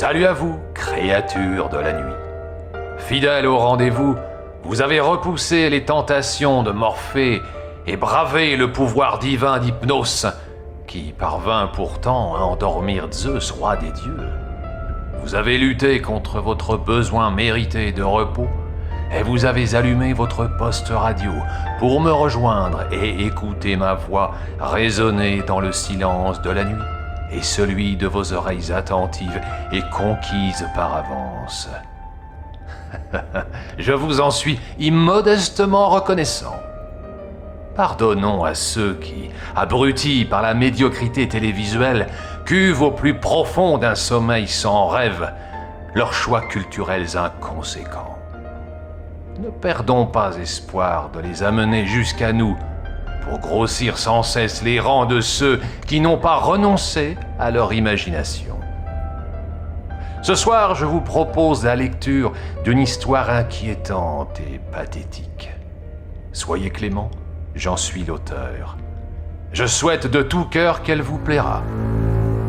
Salut à vous, créatures de la nuit. Fidèles au rendez-vous, vous avez repoussé les tentations de Morphée et bravé le pouvoir divin d'Hypnos, qui parvint pourtant à endormir Zeus, roi des dieux. Vous avez lutté contre votre besoin mérité de repos, et vous avez allumé votre poste radio pour me rejoindre et écouter ma voix résonner dans le silence de la nuit et celui de vos oreilles attentives et conquises par avance. Je vous en suis immodestement reconnaissant. Pardonnons à ceux qui, abrutis par la médiocrité télévisuelle, cuvent au plus profond d'un sommeil sans rêve, leurs choix culturels inconséquents. Ne perdons pas espoir de les amener jusqu'à nous pour grossir sans cesse les rangs de ceux qui n'ont pas renoncé à leur imagination. Ce soir, je vous propose la lecture d'une histoire inquiétante et pathétique. Soyez clément, j'en suis l'auteur. Je souhaite de tout cœur qu'elle vous plaira.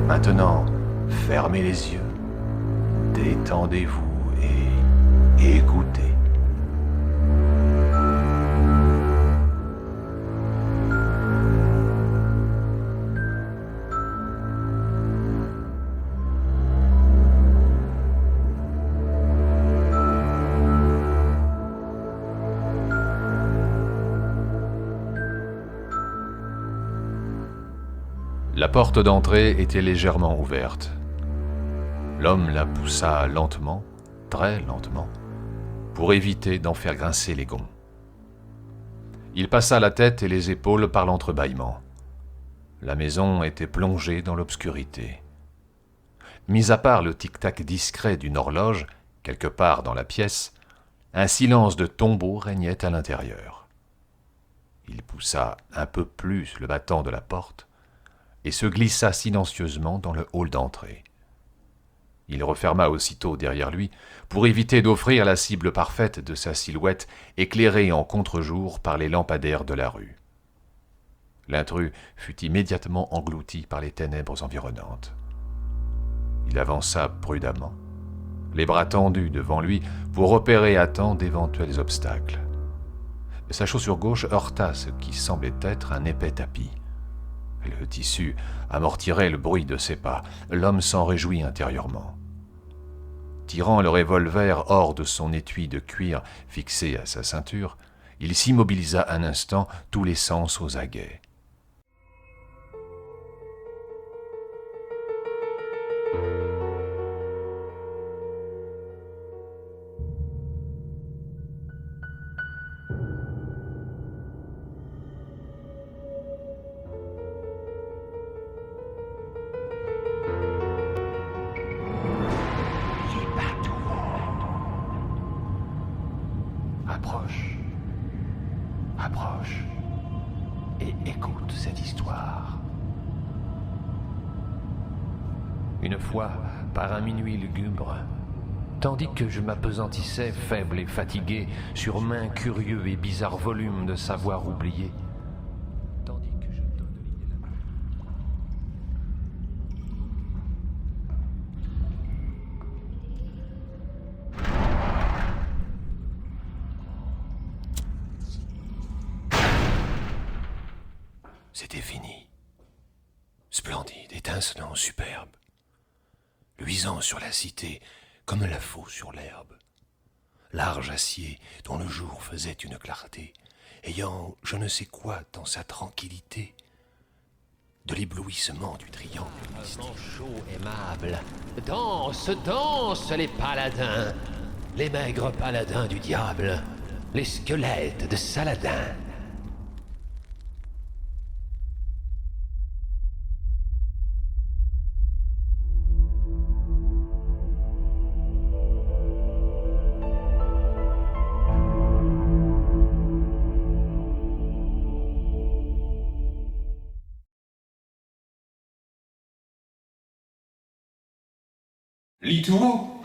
Maintenant, fermez les yeux, détendez-vous et écoutez. La porte d'entrée était légèrement ouverte. L'homme la poussa lentement, très lentement, pour éviter d'en faire grincer les gonds. Il passa la tête et les épaules par l'entrebâillement. La maison était plongée dans l'obscurité. Mis à part le tic-tac discret d'une horloge, quelque part dans la pièce, un silence de tombeau régnait à l'intérieur. Il poussa un peu plus le battant de la porte, et se glissa silencieusement dans le hall d'entrée. Il referma aussitôt derrière lui pour éviter d'offrir la cible parfaite de sa silhouette éclairée en contre-jour par les lampadaires de la rue. L'intrus fut immédiatement englouti par les ténèbres environnantes. Il avança prudemment, les bras tendus devant lui pour repérer à temps d'éventuels obstacles. Sa chaussure gauche heurta ce qui semblait être un épais tapis. Le tissu amortirait le bruit de ses pas. L'homme s'en réjouit intérieurement. Tirant le revolver hors de son étui de cuir fixé à sa ceinture, il s'immobilisa un instant, tous les sens aux aguets. Approche et écoute cette histoire. Une fois, par un minuit lugubre, tandis que je m'apesantissais, faible et fatigué, sur maints curieux et bizarres volumes de savoir oublié, tandis que je donne l'idée la... C'était fini. Splendide, étincelant, superbe. Luisant sur la cité comme la faux sur l'herbe. Large acier dont le jour faisait une clarté, ayant je ne sais quoi dans sa tranquillité, de l'éblouissement du triangle mystique. Chaud aimable, danse, danse les paladins, les maigres paladins du diable, les squelettes de Saladin. Lis tout haut.